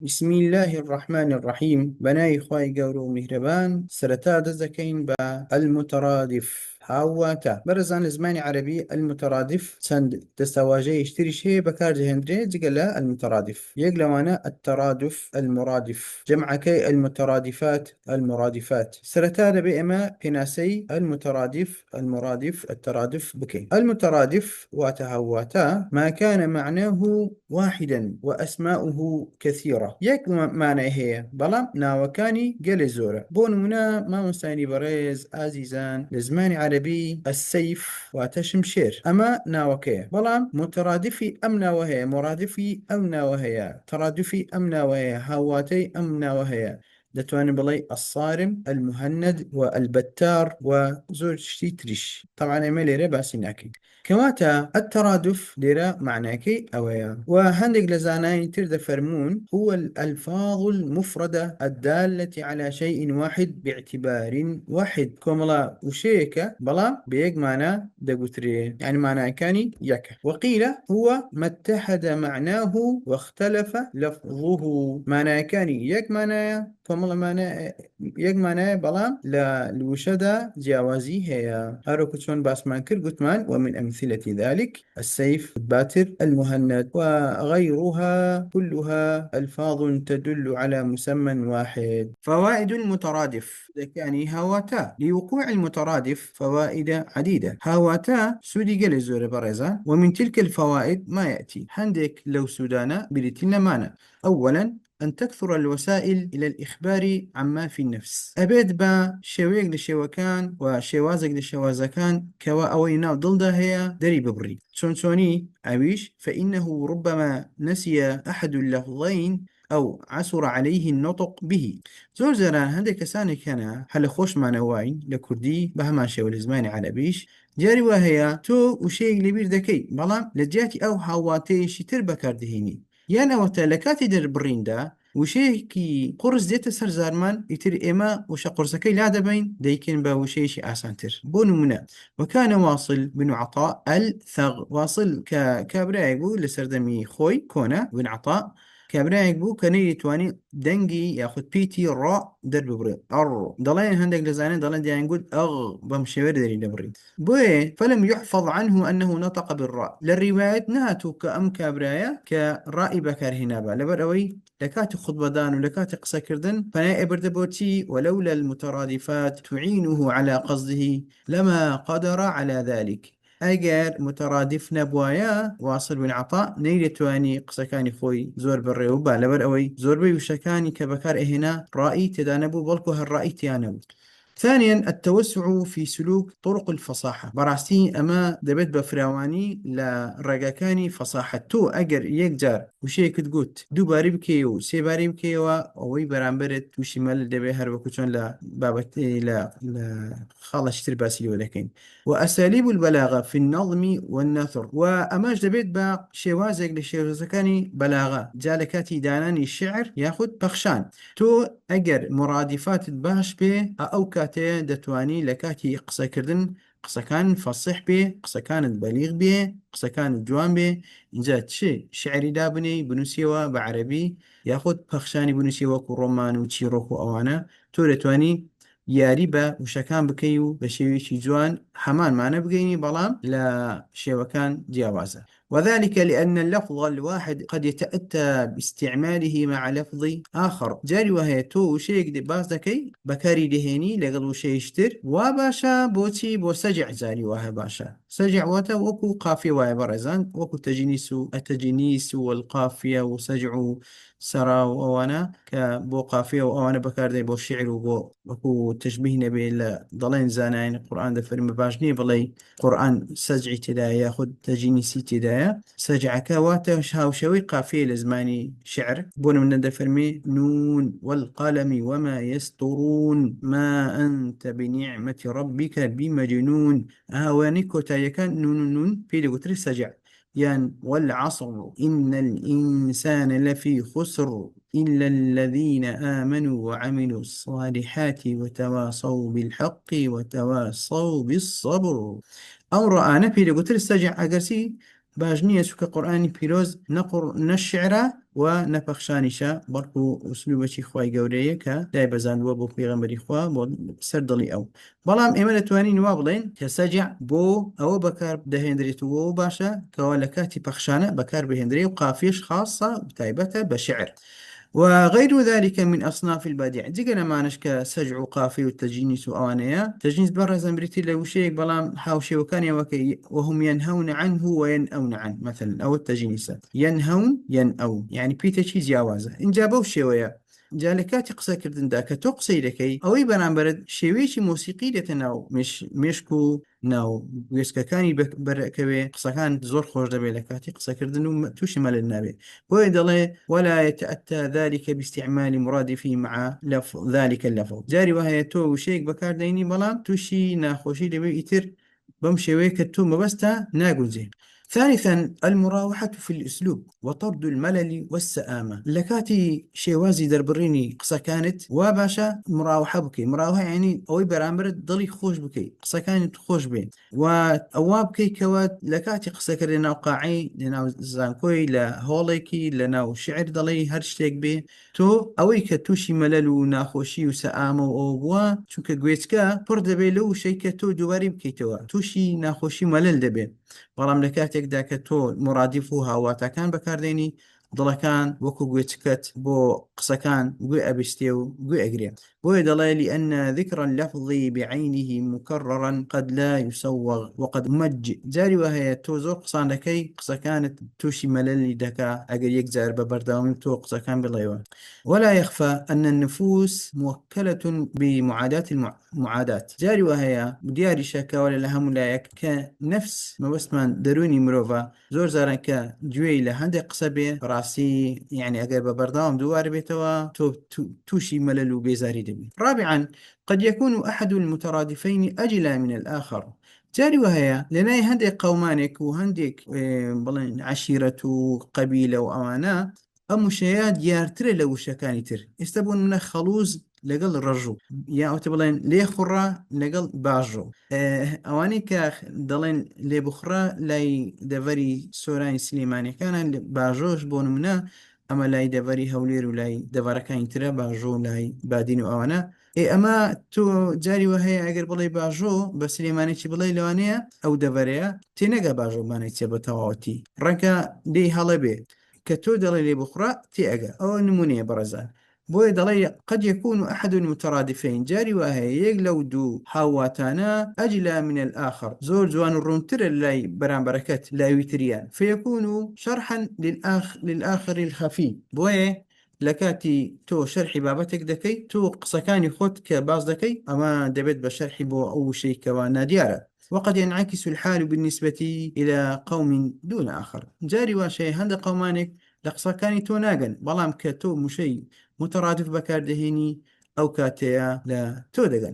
بسم الله الرحمن الرحيم بناي خواي قورو مهربان سرتا دزكين با المترادف هاواتا برزان زماني عربي المترادف سند دستواجه يشتري شيء بكار جهندري جقلا المترادف يقلوانا الترادف المرادف جمع كي المترادفات المرادفات سرتا دبي اما بناسي المترادف المرادف الترادف بكي المترادف واتهواتا ما كان معناه واحدا وأسماؤه كثيرة يك معنى هي بلام ناوكاني قل زورة بونمنا ما مستاني بريز عزيزان لزمان عربي السيف واتشمشير أما ناوكي بلام مترادفي أم ناوهي مرادفي أم ناوهي ترادفي أم ناوهي هواتي أم ناوهي دتواني بلاي الصارم المهند والبتار وزور شتي تريش طبعا ايميلي رباسي ناكي كواتا الترادف لرا معناكي أويا وهندق لزانين ترد فرمون هو الألفاظ المفردة الدالة على شيء واحد باعتبار واحد كوملا وشيكا بلا بيق معنى دقوتري يعني معنى كاني يكا وقيل هو ما اتحد معناه واختلف لفظه معنى كاني يك معنى كوملا معنى يك معنى بلا لا الوشدة جاوزي هي هارو كتشون باسمان كر قتمان ومن أمثلة ذلك السيف الباتر المهند وغيرها كلها ألفاظ تدل على مسمى واحد فوائد المترادف يعني هاواتا لوقوع المترادف فوائد عديدة هاواتا سودي قل الزور برزا ومن تلك الفوائد ما يأتي هندك لو سودانا بريتنا مانا أولا أن تكثر الوسائل إلى الإخبار عما في النفس أبيد با شويق لشوكان وشوازق لشوازكان كوا أوينا ضلدا هي دري ببري سونسوني عويش فإنه ربما نسي أحد اللفظين أو عسر عليه النطق به زور زران هندي كساني كان هل خوش ما نواين لكردي بهما شو الزماني على بيش جاري وهي تو وشيء لبير ذكي بلام لجاتي أو هواتي شتر بكاردهيني یان ئەوەتە لە کاتی دەربڕیندا وشەیەکی قرس دێتە سەر زارمان ئیتر ئێمە وشە قرسەکەی لا دەبین دەیکەین بە وشەیەکی ئاسانتر بۆ نمونە وەکانە واصل بن عطاء الثغ واصل کە کابرایەک بوو لە سەردەمی خۆی کۆنا بن عطاء کابرایەک بوو کە نەیتوانی دەنگی یاخود پیتی ڕا دەرببڕێت ئەڕ دەڵێن هەندێک لەزانێن دەڵێن دیانگوت ئەغ بەم شێوە دەری دەبڕین بوي فلم يحفظ عنه أنه نطق بالراء للرواية نهاتو كأم كابرايا كرائي بكار هنابا لبروي لكات خطبة دان ولكات قصة كردن فنا إبردبوتي ولولا المترادفات تعينه على قصده لما قدر على ذلك ئەگەر مترادف نەبوایە واصل بن عطاء نەیدەتوانی قسەکانی خۆی زۆر بڕێوە با لەبەر ئەوەی زۆربەی وشەکانی کە بەکار ئەهێنا ڕائی تێدا نەبوو بەڵکو هەر ڕائی تیان نەبوو ثانيا التوسع في سلوك طرق الفصاحة براستي أما دبت بفراواني لرقاكاني فصاحة تو أجر يكجار وشي كتقوت دو باري بكيو سي باري بكيو أوي برامبرت وشي مال دبي هربكو چون لا بابت لا خالش ترباسي ولكن وأساليب البلاغة في النظم والنثر وأماج دبيت با شوازك لشوازكاني بلاغة جالكاتي داناني الشعر ياخد بخشان تو ئەگەر مرادفات باش بێ ئەو کاتەیە دەتوانی لە کاتی قسەکردن قسەکان فەسیح بێ قسەکانت بەلیغ بێ قسەکانت جوان بێ اینجا چی شعری دابنێی بنووسیەوە بە عەرەبی یاخود پەخشانی بنووسی وەکو ڕۆمان و چیرۆک و ئەوانە تۆ دەتوانی یاری بە وشەکان بکەی و بە شێوەیەکی جوان هەمانمانە بگەینی بەڵام لە شێوەکان جیاوازە وذلك لأن اللفظ الواحد قد يتأتى باستعماله مع لفظ آخر جاري وهي تو شيء دي باز دكي بكاري دهيني لقد شيء يشتر وباشا بوتي بو سجع جاري وهي باشا سجع وتا وكو قافية وهي برزان وكو تجنيس التجنيس والقافية وسجع سرا وأنا كبو قافية وأنا بكاردي بو الشعر وبو وكو تشبيه نبي ضلين زانين القرآن ده فريم باجني بلي قرآن سجعي تدا ياخد تجنيسي تدا سجعك واتشها وشوي قافية لزماني شعر بون من ده فرمي نون والقلم وما يسطرون ما أنت بنعمة ربك بمجنون وانيكو تايكان نون نون في لغتري سجع يعني والعصر إن الإنسان لفي خسر إلا الذين آمنوا وعملوا الصالحات وتواصوا بالحق وتواصوا بالصبر أو رآنا في لغتر السجع أقرسي باش نییە چکە قورآانی پیرۆز نەشعرە و نەپەخشانیشە بەڵکو ئوسلوبەکی خوای گەورەیە کە دای بەزاندووە بۆ پێغەمبەری خوا بۆ سەر دڵی ئەو. بەڵام ئێمە دەتوانین وا بڵێن کە سەجع بۆ ئەوە بەکار دەهێنرێتەوە و باشە کەوا لە کاتی پەخشانە بەکار بهێنرێ و قافیش خاصە تایبەتە بە شعر. وغير ذلك من أصناف البديع جيجنا معناش كسجع وقافي والتجنيس وأوانية تجنيس برا زنبريتي لو شيء بلام حاوشي وكان يوكي وهم ينهون عنه وينأون عنه مثلا أو التجنيس ينهون ينأون يعني بيتا شي جوازة إن جابوا شوية جالكاتي قسە کردندا کە تۆ قسەی دەکەی ئەوەی بەرامبەرت شێوەیەکی مۆسیقی دێتە ناو مێشک و ناو گوێسکەکانی بەرەکەوێ قسەکان زۆر خۆش دەبێت لە کاتی قسەکردن و تووشی مەلل نابێت بۆیە دەڵێ ولا يتأتى ذلك باستعمال مرادفه مع ذلك اللفظ جاری وهەیە تۆ وشەیەک بەکاردێنی بەڵام تووشی ناخۆشی دەبێت ئیتر بەم شێوەیە کە تۆ مەبەستە ناگونجێ. ثالثا المراوحة في الأسلوب وطرد الملل والسآمة لكاتي شێوازی دەربڕینی قسەکانت وا باشە مراوحە بکەی مراوحە یعنی ئەوەی بەرامبرت دڵی خۆش بکەی قسەکانت خۆش بێن و ئەوا بکەیکەوە لە کاتی قسەکە لە ناو قاعی لە ناو زانکۆی لە هۆڵێکی لە ناو شعر دەڵێ هەر شتێک بێ تۆ ئەوەی کە تووشی مەلەل و ناخۆشی و سەئامە و ئەو بووە چونکە گوێچکە پڕ دەبێت لەو شەی کە تۆ دووباری بکەیتەوە تووشی ناخۆشی مەلەل دەبێت بەڵام لە کاتێکدا کە تۆ مرادیف و هاواتەکان بەکاردێنی دڵەکان وەکو گوێچکت بۆ قسەکان گوێ ئەبیستێ و گوێ ئەگرێ بۆیە دەڵێ لأن ذكر اللفظ بعينه مكررا قد لا يسوغ وقد مج جاری وهەیە تۆ زۆر قسان دەکەی قسەکانت تووشی مەلەلی دەکا ئەگەر یەکجار بە بەردەوامی تۆ قسەکان بڵێەوە. ولا يخفى أن النفوس موكلة بمعاداة المعادات جاری وهەیە دیاری شەکەوە لە هەموو لایەک کە نفس مەبەستمان دەرونی مرۆڤە زۆر زارن کە گوێی لە هەندێک قسە بێ ڕاستی يعني ئەگەر بە بەردەوام دووار بێتەوە تۆ تووشی مەلەل و بێزاری دەبی. رابعا قد يكون أحد المترادفين أجلى من الآخر جاری وهەیە لەنای هەندێک قەومانێک و هەندێک بڵێن عشیرەت و قەبیلە و ئەوانە ئەم وشەیە دیارترە لە وشەکانی تر ئێستا بوون منە خەڵوز لەگەڵ ڕەژوو یا ئەوتە بڵێن لێ خوڕە لەگەڵ باژۆ ئەوانەی کە دەڵێن لێ بخڕە لای دەڤەری سۆرانی سلێمانیەکانە باژۆش بۆ نمونە ئەمە لای دەڤەری هەولێر و لای دەڤەرەکانی ترە باژۆ لای بادین و ئەوانە ئەمە تۆ جاری وهەیە ئەگەر بڵێ باژۆ بە سلێمانێکی بڵێ لەوانەیە ئەو دەڤەرەیە تێنەگە باژۆبانێک چێ بە تەواوەتی ڕەنگە دەی هەڵە بێ کە تۆ دەڵێ لێ بخڕە تێئەگە ئەوە نمونەیە بەڕێزان بۆیە دەڵێ قد يكون أحد المترادفين جاری وهەیە یەک لەو دوو هاواتانە أجلى من الآخر زۆر جوان و ڕوونترە لای بەرامبەرەکەت لای تریان فيكون شرحا للآخر الخفي بۆیە لە کاتی تۆ شەرحی بابەتێک دەکەی تۆ قسەکانی خۆت کە باز دەکەی ئەمە دەبێت بە شەرحی بۆ ئەو شەیکەوە نادیارە. وقد ينعكس الحال بالنسبة إلى قوم دون آخر جاری واشەیە هەندێک قەومانێک لە قسەکانی تۆ ناگەن بەڵام کە تۆ موشەی مترادف بەکاردەهێنی ئەو کاتەیە لە تۆ دەگەن.